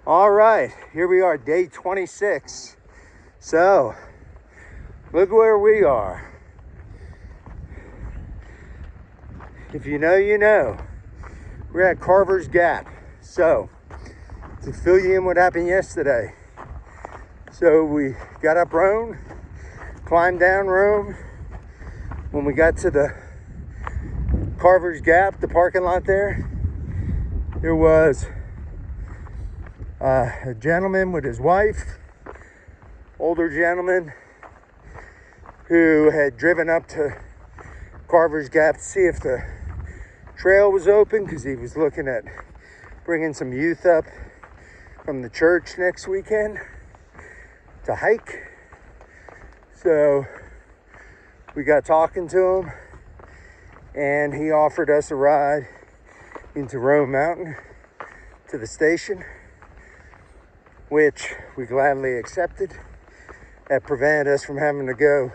All right, here we are, day 26. So, look where we are. If you know, you know. We're at Carver's Gap. So, to fill you in what happened yesterday. So, we got up Roan, climbed down Roan. When we got to the Carver's Gap, the parking lot there was a gentleman with his wife, older gentleman, who had driven up to Carver's Gap to see if the trail was open, because he was looking at bringing some youth up from the church next weekend to hike. So we got talking to him, and he offered us a ride into Roan Mountain to the station, which we gladly accepted. That prevented us from having to go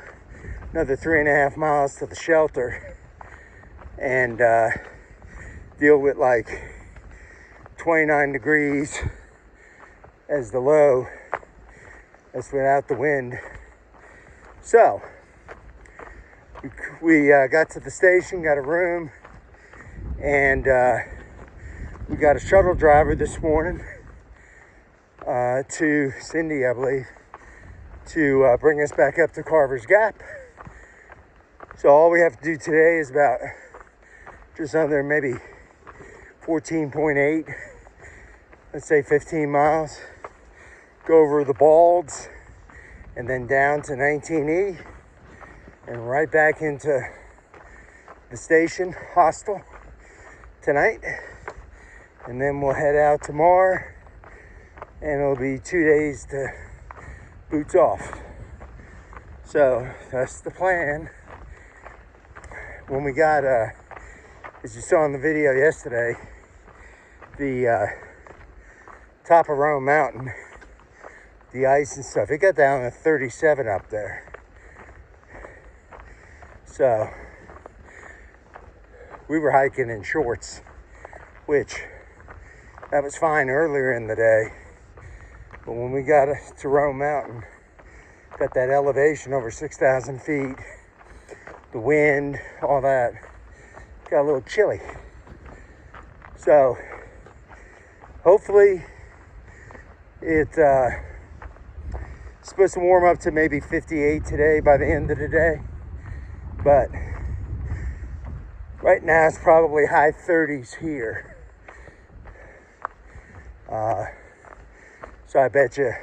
another 3.5 miles to the shelter and deal with like 29 degrees as the low. That's without the wind. So we got to the station, got a room, and we got a shuttle driver this morning to Cindy, I believe, to bring us back up to Carver's Gap. So all we have to do today is about just under maybe 14.8, let's say 15 miles. Go over the Balds and then down to 19E and right back into the station hostel tonight. And then we'll head out tomorrow, and it'll be 2 days to boots off. So that's the plan. When we got, as you saw in the video yesterday, the top of Roan Mountain, the ice and stuff, it got down to 37 up there. So we were hiking in shorts, which that was fine earlier in the day. But when we got to Roan Mountain, got that elevation over 6,000 feet, the wind, all that, got a little chilly. So hopefully it's supposed to warm up to maybe 58 today by the end of the day. But right now it's probably high 30s here. So I bet you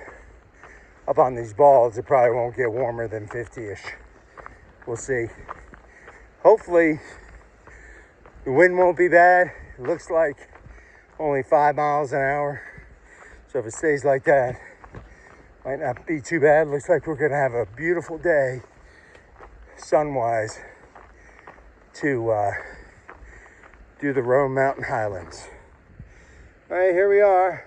up on these balls, it probably won't get warmer than 50-ish. We'll see. Hopefully the wind won't be bad. It looks like only 5 miles an hour. So if it stays like that, might not be too bad. Looks like we're gonna have a beautiful day, sun-wise, to do the Roan Mountain Highlands. All right, here we are.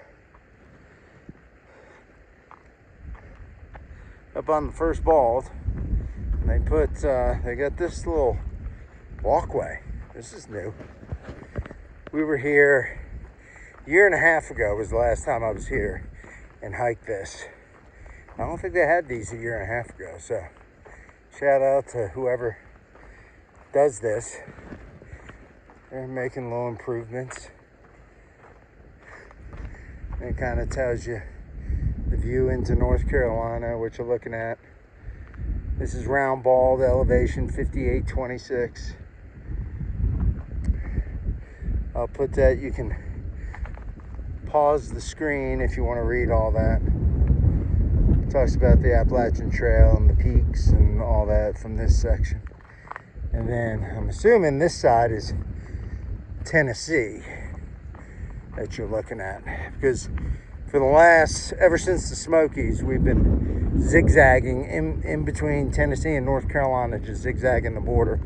Up on the first bald, and they got this little walkway. This is new. We were here a year and a half ago was the last time I was here and hiked this. I don't think they had these a year and a half ago, so shout out to whoever does this. They're making little improvements. It kind of tells you the view into North Carolina, which you're looking at. This is Round Bald, elevation 5826. I'll put that, you can pause the screen if you want to read all that. It talks about the Appalachian Trail and the peaks and all that from this section. And then I'm assuming this side is Tennessee that you're looking at, because for the last, ever since the Smokies, we've been zigzagging in between Tennessee and North Carolina, just zigzagging the border.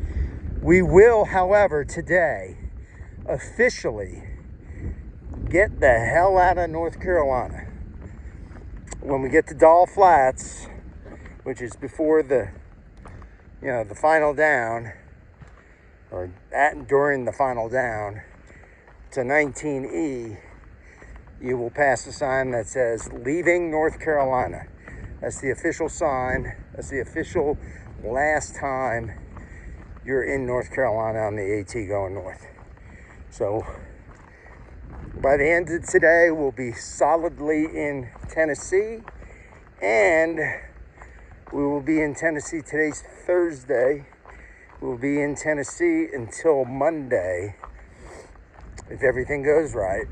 We will, however, today officially get the hell out of North Carolina. When we get to Doll Flats, which is before the final down, or at and during the final down, to 19E, you will pass a sign that says leaving North Carolina. That's the official sign. That's the official last time you're in North Carolina on the AT going north. So by the end of today, we'll be solidly in Tennessee, and we will be in Tennessee. Today's Thursday. We'll be in Tennessee until Monday, if everything goes right.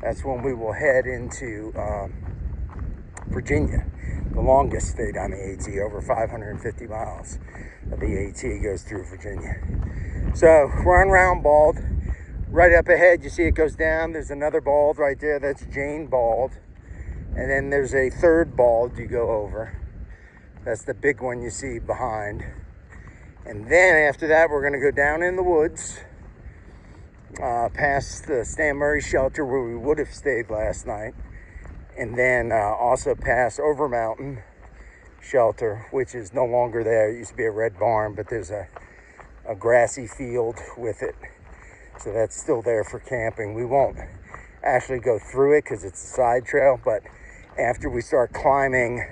That's when we will head into Virginia, the longest state on the AT, over 550 miles of the AT goes through Virginia. So we're on Round Bald. Right up ahead, you see it goes down. There's another bald right there. That's Jane Bald. And then there's a third bald you go over. That's the big one you see behind. And then after that, we're going to go down in the woods, past the Stan Murray shelter where we would have stayed last night. And then also past Over Mountain shelter, which is no longer there. It used to be a red barn, but there's a grassy field with it. So that's still there for camping. We won't actually go through it because it's a side trail, but after we start climbing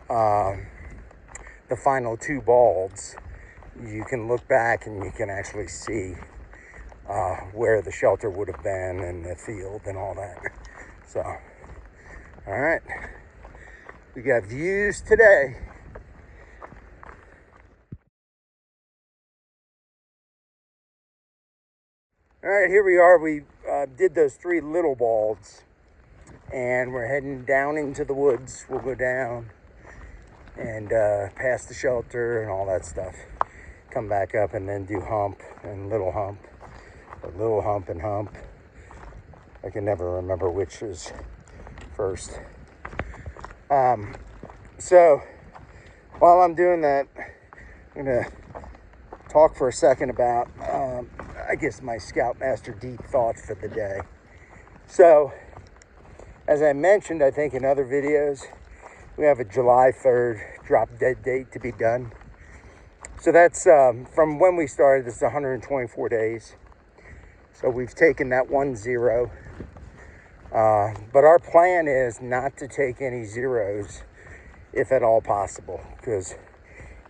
the final two balds, you can look back and you can actually see where the shelter would have been and the field and all that. So, all right, we got views today. All right, here we are. We did those three little balds, and we're heading down into the woods. We'll go down and past the shelter and all that stuff. Come back up and then do hump and little hump, or little hump and hump. I can never remember which is first. So while I'm doing that, I'm gonna talk for a second about I guess my Scoutmaster deep thoughts for the day. So as I mentioned, I think in other videos, we have a July 3rd drop dead date to be done. So that's from when we started. This is 124 days. So we've taken that 1-0. But our plan is not to take any zeros, if at all possible, because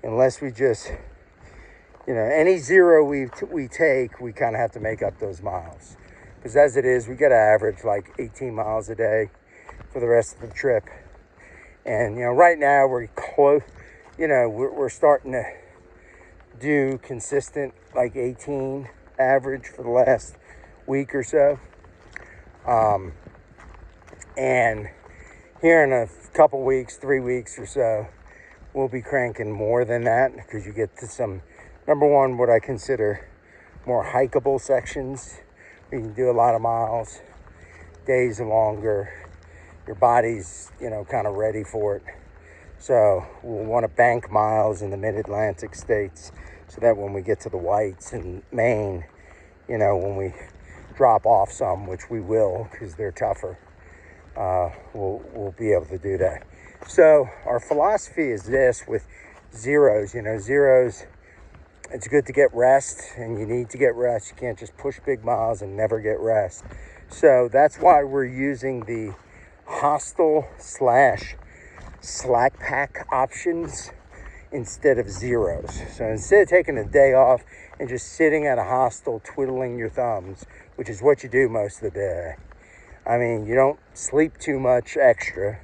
unless we just, any zero we take, we kind of have to make up those miles. Because as it is, we got to average like 18 miles a day for the rest of the trip. And, right now we're close, we're starting to do consistent like 18 average for the last week or so. And here in a couple weeks, 3 weeks or so, we'll be cranking more than that, because you get to some, number one, what I consider more hikeable sections. You can do a lot of miles, days are longer, your body's, kind of ready for it. So we'll want to bank miles in the mid-Atlantic states so that when we get to the whites in Maine, when we drop off some, which we will because they're tougher, we'll be able to do that. So our philosophy is this with zeros. Zeros, it's good to get rest, and you need to get rest. You can't just push big miles and never get rest. So that's why we're using the hostel / slack pack options instead of zeros. So instead of taking a day off and just sitting at a hostel twiddling your thumbs, which is what you do most of the day. I mean, you don't sleep too much extra.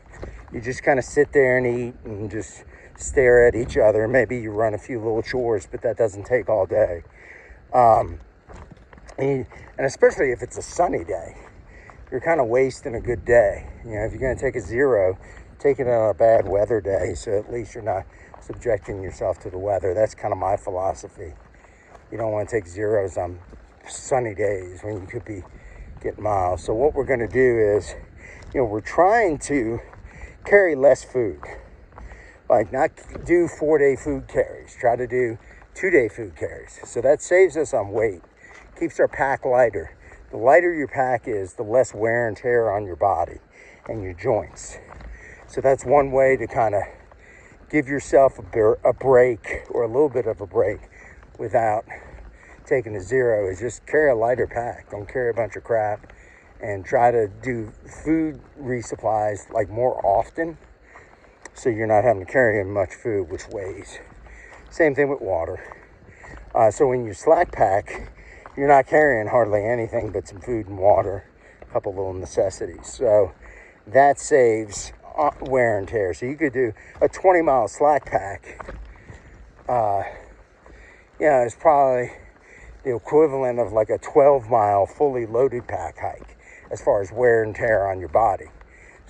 You just kind of sit there and eat and just stare at each other. Maybe you run a few little chores, but that doesn't take all day. And especially if it's a sunny day, you're kind of wasting a good day. If you're going to take a zero, take it on a bad weather day, so at least you're not subjecting yourself to the weather. That's kind of my philosophy. You don't want to take zeros on sunny days when you could be getting miles. So what we're going to do is, we're trying to carry less food. Like, not do 4-day food carries. Try to do 2-day food carries. So that saves us on weight. Keeps our pack lighter. The lighter your pack is, the less wear and tear on your body and your joints. So that's one way to kind of give yourself a break, or a little bit of a break, without taking a zero, is just carry a lighter pack. Don't carry a bunch of crap, and try to do food resupplies like more often, so you're not having to carry in much food, which weighs. Same thing with water. So when you slack pack, you're not carrying hardly anything but some food and water, a couple little necessities. So that saves wear and tear. So you could do a 20-mile slack pack. It's probably the equivalent of like a 12-mile fully loaded pack hike as far as wear and tear on your body.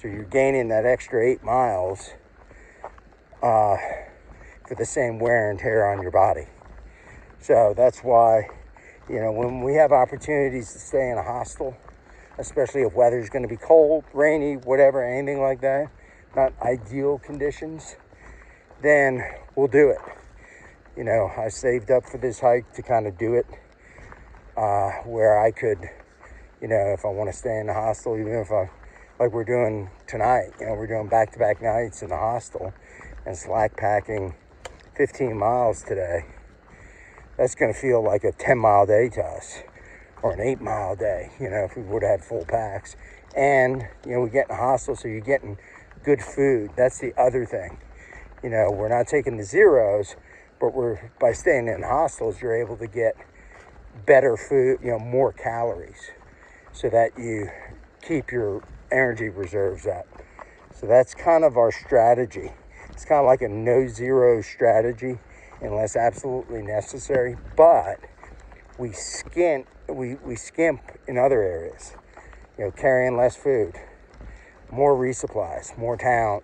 So you're gaining that extra 8 miles for the same wear and tear on your body. So that's why, when we have opportunities to stay in a hostel, especially if weather's going to be cold, rainy, whatever, anything like that, not ideal conditions, then we'll do it. I saved up for this hike to kind of do it where I could, if I want to stay in the hostel, even if like we're doing tonight, we're doing back-to-back nights in the hostel and slack packing 15 miles today. That's going to feel like a 10-mile day to us, or an 8-mile day, if we would have had full packs. And, we get in a hostel, so you're getting good food. That's the other thing. We're not taking the zeros, but by staying in hostels, you're able to get better food, more calories, so that you keep your energy reserves up. So that's kind of our strategy. It's kind of like a no-zero strategy, unless absolutely necessary, but we skimp in other areas, carrying less food, more resupplies, more town,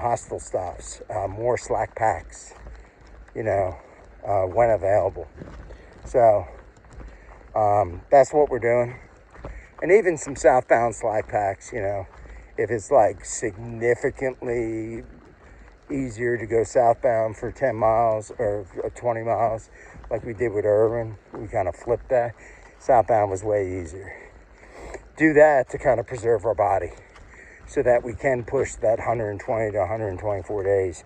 hostel stops, more slack packs, when available. So that's what we're doing. And even some southbound slack packs, if it's like significantly easier to go southbound for 10 miles or 20 miles, like we did with Irwin, we kind of flipped that. Southbound was way easier. Do that to kind of preserve our body, so that we can push that 120 to 124 days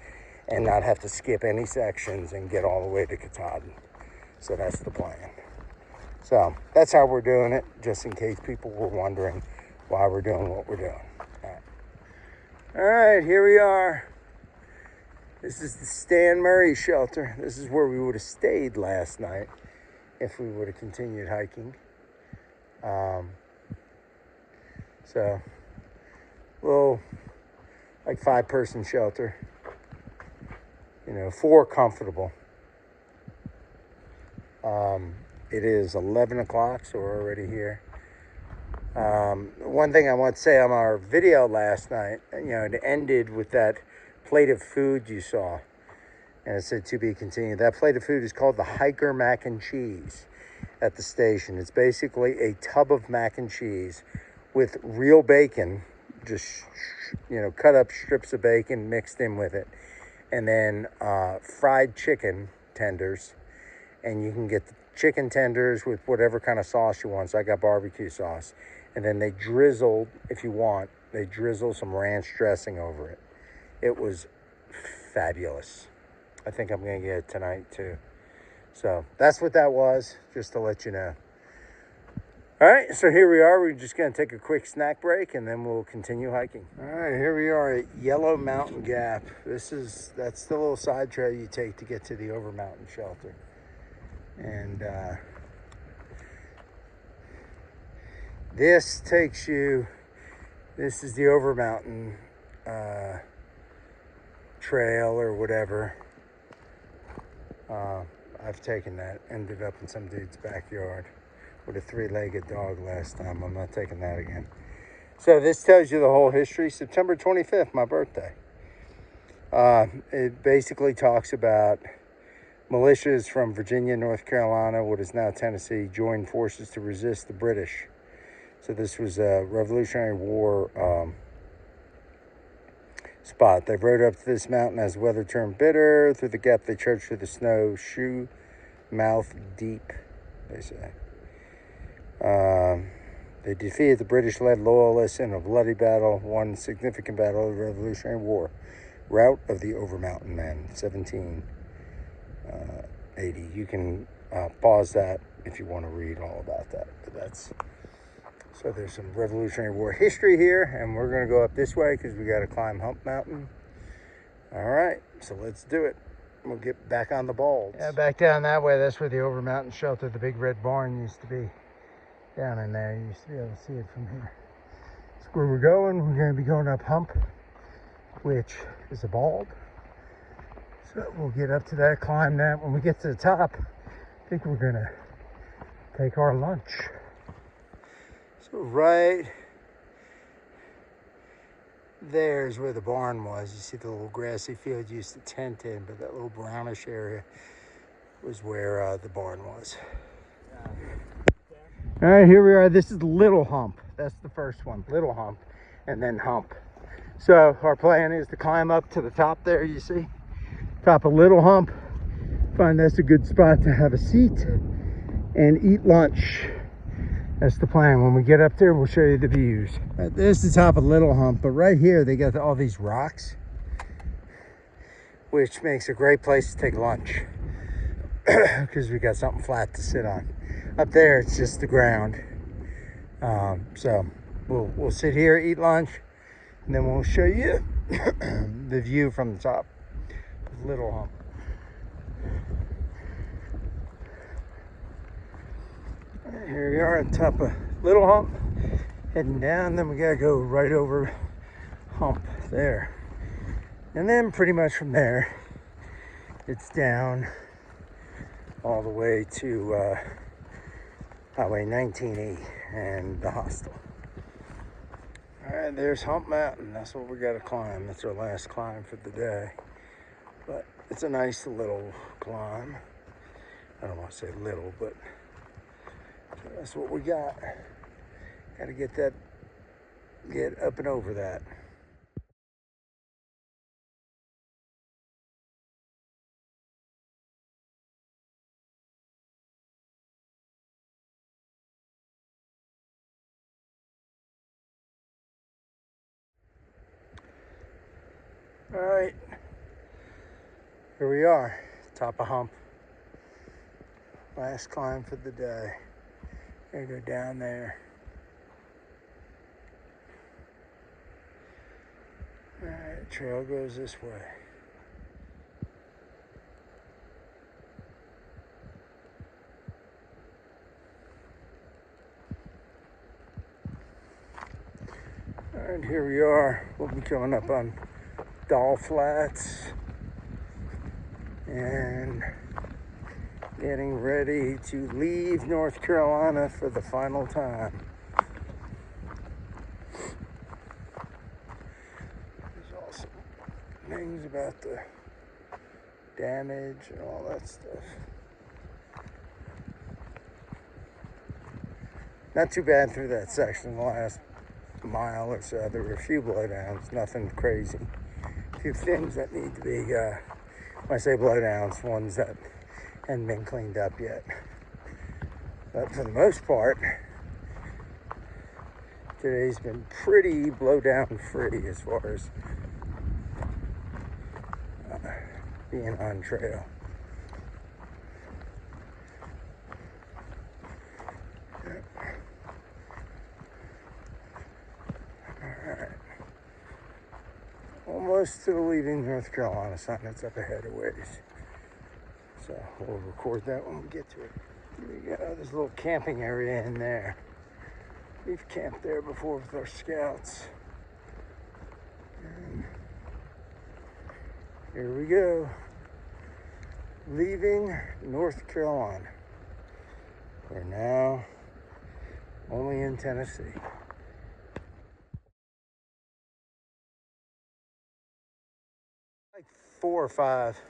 and not have to skip any sections and get all the way to Katahdin. So that's the plan. So that's how we're doing it, just in case people were wondering why we're doing what we're doing. All right, here we are. This is the Stan Murray shelter. This is where we would have stayed last night if we would have continued hiking. So, little, like 5-person shelter. 4 comfortable. It is 11 o'clock, so we're already here. One thing I want to say on our video last night, it ended with that plate of food you saw, and it said to be continued. That plate of food is called the Hiker Mac and Cheese at the station. It's basically a tub of mac and cheese with real bacon, just cut up strips of bacon mixed in with it, and then fried chicken tenders. And you can get the chicken tenders with whatever kind of sauce you want. So I got barbecue sauce, and then they drizzle, if you want, they drizzle some ranch dressing over it. It was fabulous. I think I'm going to get it tonight too. So that's what that was, just to let you know. All right, so here we are. We're just going to take a quick snack break, and then we'll continue hiking. All right, here we are at Yellow Mountain Gap. That's the little side trail you take to get to the Over Mountain shelter. And this is the Over Mountain trail or whatever. I've taken that, ended up in some dude's backyard with a 3-legged dog last time. I'm not taking that again. So this tells you the whole history. September 25th, my birthday. It basically talks about militias from Virginia, North Carolina, what is now Tennessee, joined forces to resist the British. So this was a Revolutionary War spot. They rode up to this mountain as weather turned bitter. Through the gap they trudged through the snow, shoe mouth deep, they say. They defeated the British-led Loyalists in a bloody battle, one significant battle of the Revolutionary War. Rout of the Over Mountain Men, 1780. You can pause that if you want to read all about that. But So there's some Revolutionary War history here, and we're gonna go up this way because we gotta climb Hump Mountain. All right, so let's do it. We'll get back on the balls. Yeah, back down that way. That's where the Over Mountain Shelter, the big red barn, used to be. Down in there, you used to be able to see it from here. That's where we're going. We're gonna be going up Hump, which is a bald. So we'll get up to that, climb that. When we get to the top, I think we're gonna take our lunch. So right there's where the barn was. You see the little grassy field you used to tent in, but that little brownish area was where the barn was. All right, here we are. This is Little Hump. That's the first one, Little Hump, and then Hump. So our plan is to climb up to the top there, you see? Top of Little Hump. Find that's a good spot to have a seat and eat lunch. That's the plan. When we get up there, we'll show you the views. Right, there's the top of Little Hump, but right here they got all these rocks, which makes a great place to take lunch because we got something flat to sit on. Up there, it's just the ground. So we'll sit here, eat lunch, and then we'll show you the view from the top of Little Hump. Here we are on top of Little Hump, heading down. Then we gotta go right over Hump there, and then pretty much from there it's down all the way to Highway 19E and the hostel. All right, there's Hump Mountain. That's what we gotta climb. That's our last climb for the day, but it's a nice little climb. I don't want to say little, but that's what we got. Got to get up and over that. All right, here we are, top of Hump. Last climb for the day. Gonna go down there. All right, trail goes this way. All right, here we are. We'll be coming up on Doll Flats and getting ready to leave North Carolina for the final time. There's also things about the damage and all that stuff. Not too bad through that section. The last mile or so, there were a few blowdowns, nothing crazy. A few things that need to be, when I say blowdowns, ones that hadn't been cleaned up yet. But for the most part, today's been pretty blowdown free as far as being on trail. Alright. Almost to the leaving North Carolina sign. That's up ahead a ways. So we'll record that when we get to it. Here we go. There's a little camping area in there. We've camped there before with our scouts. And here we go. Leaving North Carolina. We're now only in Tennessee. Like 4 or 5.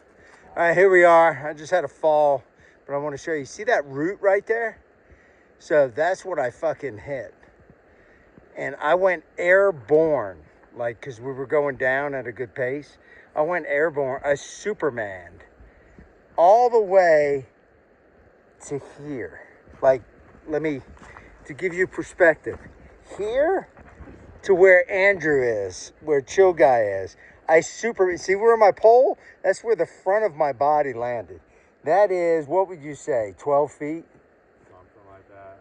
All right, here we are. I just had a fall, but I want to show you. See that root right there? So that's what I fucking hit. And I went airborne, like, because we were going down at a good pace. I went airborne. I Supermaned all the way to here. Like, to give you perspective, here to where Andrew is, where Chill Guy is. See where my pole? That's where the front of my body landed. That is, what would you say, 12 feet? Something like that.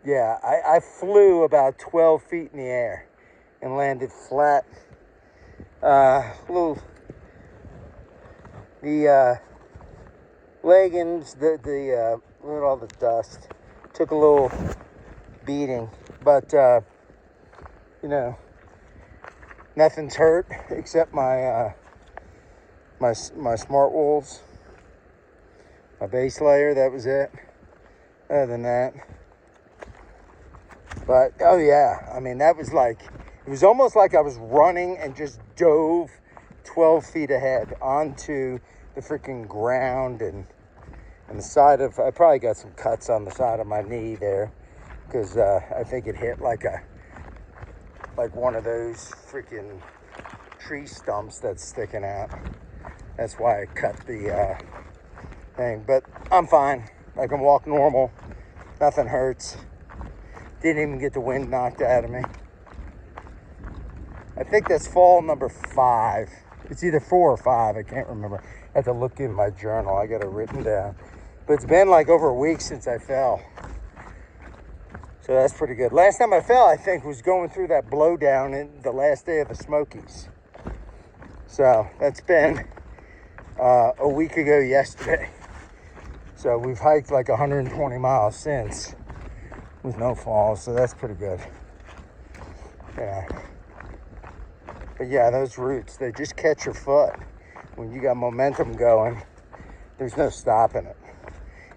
yeah, I flew about 12 feet in the air and landed flat. The leggings, with all the dust, took a little beating, but you know, nothing's hurt except my my smart wolves, my base layer. That was it. Other than that, but oh yeah, I mean, that was like, it was almost like I was running and just dove 12 feet ahead onto the freaking ground, and the side of, I probably got some cuts on the side of my knee there because I think it hit like one of those freaking tree stumps that's sticking out. That's why I cut the thing, but I'm fine. I can walk normal. Nothing hurts. Didn't even get the wind knocked out of me. I think that's fall number 5. It's either 4 or 5. I can't remember. I have to look in my journal. I got it written down. But it's been like over a week since I fell. So that's pretty good. Last time I fell, I think, was going through that blowdown in the last day of the Smokies. So that's been a week ago yesterday. So we've hiked like 120 miles since with no falls. So that's pretty good. Yeah. But yeah, those roots, they just catch your foot. When you got momentum going, there's no stopping it.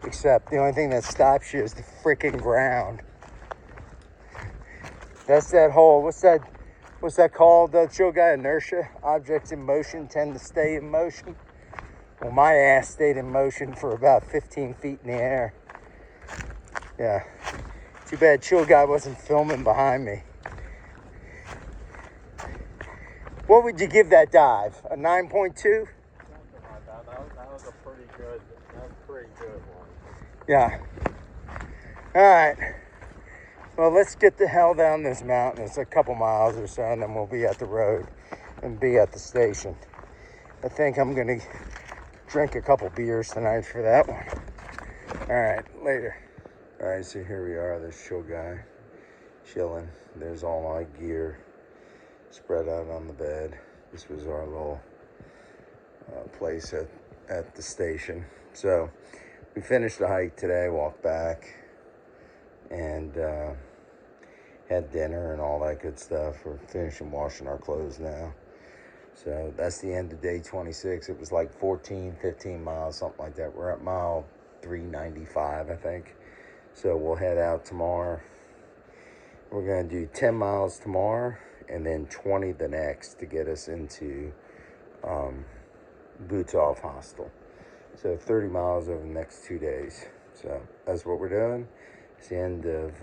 Except the only thing that stops you is the freaking ground. That's that whole, what's that called, chill guy? Inertia. Objects in motion tend to stay in motion. Well, my ass stayed in motion for about 15 feet in the air. Yeah. Too bad chill guy wasn't filming behind me. What would you give that dive? A 9.2? Something like that. That was a pretty good one. Yeah. All right. Well, let's get the hell down this mountain. It's a couple miles or so, and then we'll be at the road and be at the station. I think I'm going to drink a couple beers tonight for that one. All right, later. All right, so here we are. There's chill guy chilling. There's all my gear spread out on the bed. This was our little place at the station. So we finished the hike today, walked back, and had dinner and all that good stuff. We're finishing washing our clothes now. So that's the end of day 26. It was like 14, 15 miles, something like that. We're at mile 395, I think. So we'll head out tomorrow. We're going to do 10 miles tomorrow and then 20 the next to get us into Boots Off Hostel. So 30 miles over the next 2 days. So that's what we're doing. It's the end of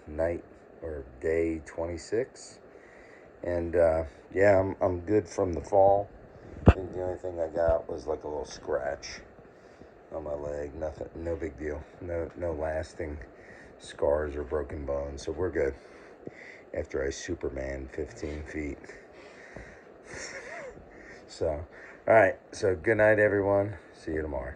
night or day 26. And yeah, I'm good from the fall. I think the only thing I got was like a little scratch on my leg. Nothing, no big deal. No lasting scars or broken bones. So we're good. After I Superman 15 feet. So, all right. So good night, everyone. See you tomorrow.